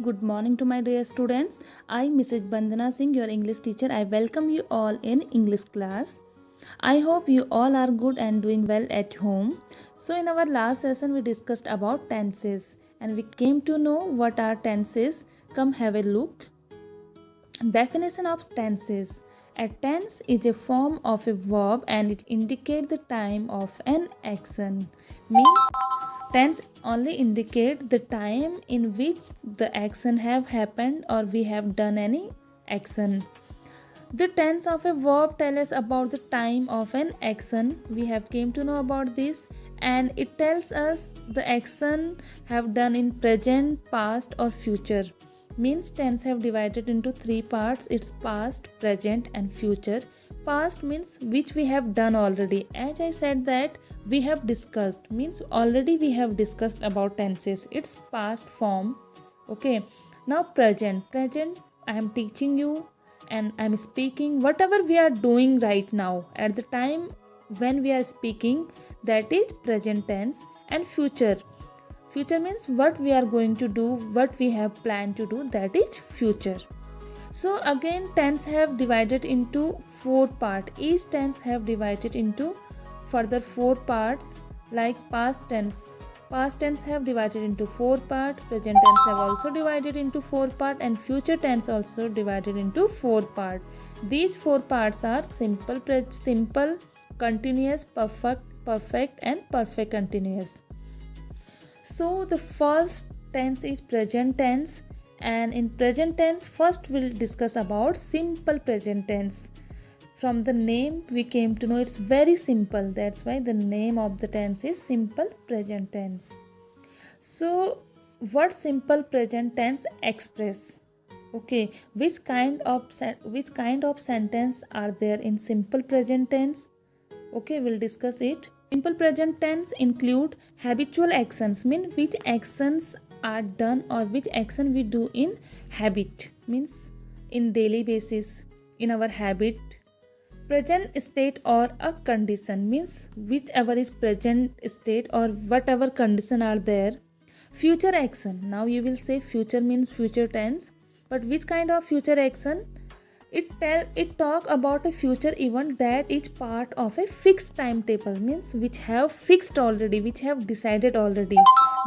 good morning to my dear students. I, Mrs. Bandana Singh, your English teacher. I welcome you all in English class. I hope you all are good and doing well at home. So, in our last session, we discussed about tenses and we came to know what are tenses. Come have a look. Definition of tenses. A tense is a form of a verb and it indicates the time of an action. Means tense only indicate the time in which the action have happened or we have done any action. The tense of a verb tells us about the time of an action. We have came to know about this, and it tells us the action have done in present, past or future. Means tense have divided into three parts. It's past, present and future. Past means which we have done already. As I said that we have discussed, means already we have discussed about tenses. It's past form. Okay. Now present I am teaching you and I am speaking. Whatever we are doing right now at the time when we are speaking, that is present tense. And future means what we are going to do, what we have planned to do, that is future. So again, tense have divided into four parts. Each tense have divided into further four parts, like past tense have divided into four parts, present tense have also divided into four parts, and future tense also divided into four parts. These four parts are simple, continuous, perfect and perfect continuous. So the first tense is present tense, and in present tense first we'll discuss about simple present tense. From the name we came to know it's very simple. That's why the name of the tense is simple present tense. So what simple present tense express? Okay, which kind of sentence are there in simple present tense? Okay, we'll discuss it. Simple present tense include habitual actions, mean which actions are done or which action we do in habit, means in daily basis, in our habit. Present state or a condition, means whichever is present state or whatever condition are there. Future action, now you will say future means future tense, but which kind of future action? It talk about a future event that is part of a fixed timetable, means which have fixed already, which have decided already.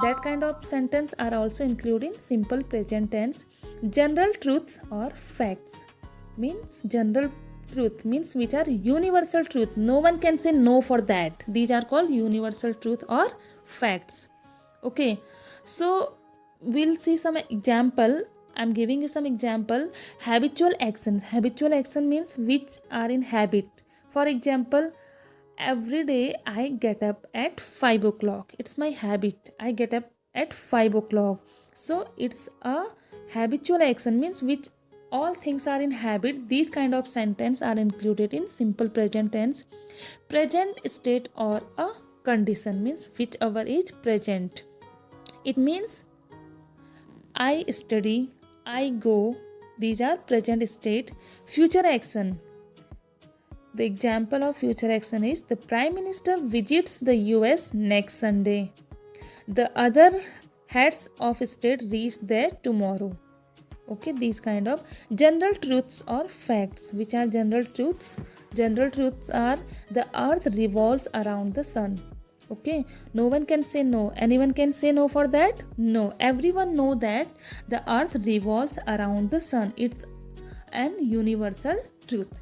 That kind of sentence are also included in simple present tense. General truths or facts, means general truth means which are universal truth. No one can say no for that. These are called universal truth or facts. Okay, so we'll see some example. I'm giving you some example. Habitual actions. Habitual action means which are in habit. For example, every day I get up at 5 o'clock. It's my habit. I get up at 5 o'clock. So it's a habitual action, means which all things are in habit. These kind of sentence are included in simple present tense. Present state or a condition, means whichever is present. It means I study, I go. These are present state. Future action. The example of future action is the Prime Minister visits the US next Sunday. The other heads of state reach there tomorrow. Okay, these kind of general truths or facts. Which are general truths? General truths are the earth revolves around the sun. Okay, no one can say no. Anyone can say no for that? No, everyone know that the earth revolves around the sun. It's an universal truth.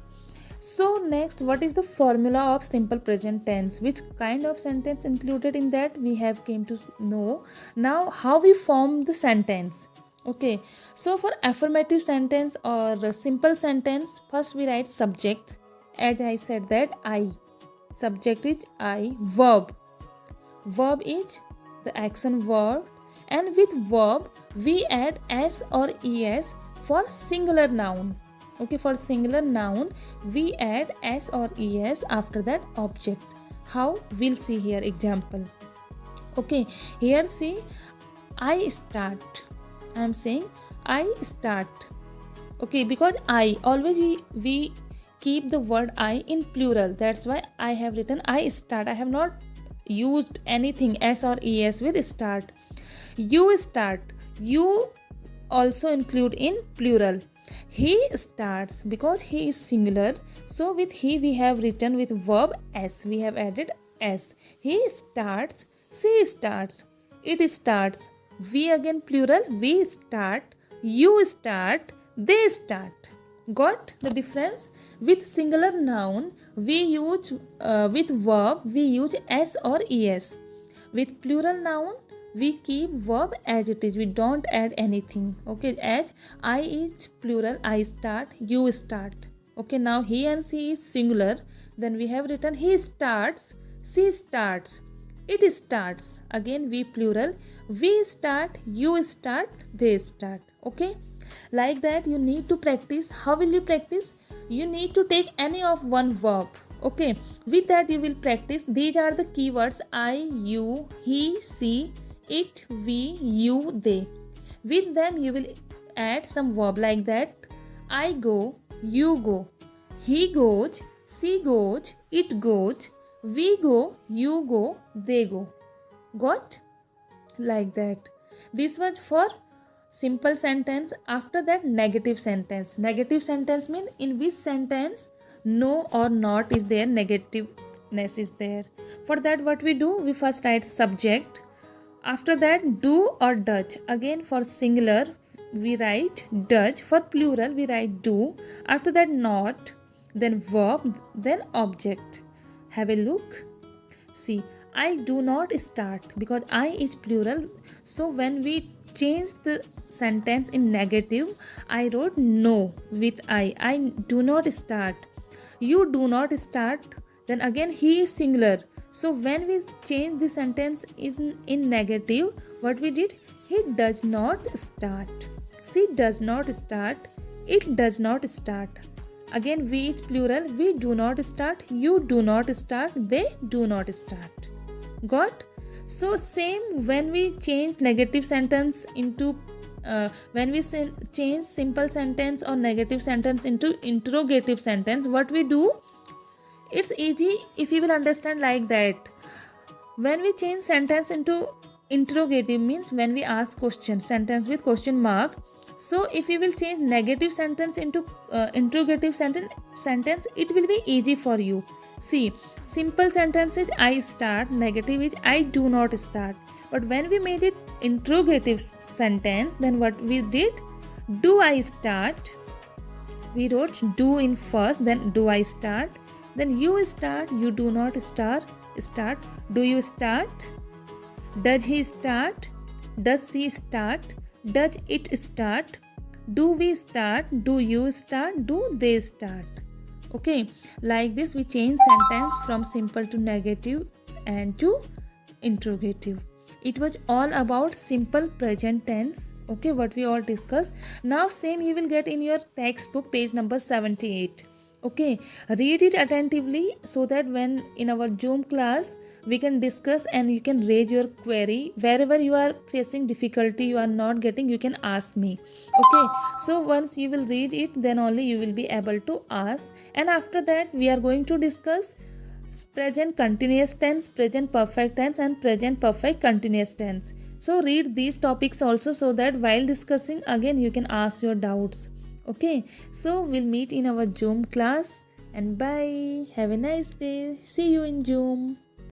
So next, what is the formula of simple present tense? Which kind of sentence included in that? We have came to know. Now how we form the sentence? Okay, so for affirmative sentence or simple sentence, first we write subject. As I said that I. Subject is I. Verb is the action word, and with verb we add s or es for singular noun. Okay, for singular noun we add s or es after that object. How? We'll see here example. Okay, here see I start. I am saying I start. Okay, because I always we keep the word I in plural. That's why I have written I start. I have not used anything s or es with start. You start. You also include in plural. He starts, because he is singular, so with he we have written with verb s, we have added s. He starts, she starts, it starts. We again plural, we start, you start, they start. Got the difference? With singular noun we use with verb we use s or es. With plural noun we keep verb as it is, we don't add anything. Okay, as I is plural, I start, you start. Okay, now he and she is singular, then we have written he starts, she starts, it starts. Again we plural, we start, you start, they start. Okay, like that you need to practice. How will you practice? You need to take any of one verb. Okay, with that you will practice. These are the keywords: I, you, he, she, it, we, you, they. With them you will add some verb like that: I go, you go, he goes, she goes, it goes, we go, you go, they go. Got? Like that. This was for simple sentence. After that, negative sentence. Negative sentence means in which sentence no or not is there, negativeness is there. For that what we do, we first write subject. After that, do or does. Again for singular we write does, for plural we write do. After that, not, then verb, then object. Have a look. See, I do not start, because I is plural, so when we change the sentence in negative, I wrote no with I do not start. You do not start, then again he is singular, so when we change the sentence in negative, what we did, he does not start, she does not start, it does not start. Again we is plural, we do not start, you do not start, they do not start. Got? So same when we change negative sentence into when we change simple sentence or negative sentence into interrogative sentence, what we do, it's easy if you will understand like that. When we change sentence into interrogative means when we ask question, sentence with question mark. So if you will change negative sentence into interrogative sentence, it will be easy for you. See, simple sentence is I start, negative is I do not start. But when we made it interrogative sentence, then what we did, do I start, we wrote do in first, then do I start, then you start, you do not start, do you start, does he start, does she start, does it start, do we start, do you start, do they start. Okay, like this we change sentence from simple to negative and to interrogative. It was all about simple present tense. Okay, what we all discussed. Now same you will get in your textbook, page number 78. Okay, read it attentively so that when in our Zoom class we can discuss and you can raise your query. Wherever you are facing difficulty, you are not getting, you can ask me. Okay, so once you will read it, then only you will be able to ask. And after that we are going to discuss present continuous tense, present perfect tense and present perfect continuous tense. So read these topics also, so that while discussing again you can ask your doubts. Okay, so we'll meet in our Zoom class, and bye. Have a nice day. See you in Zoom.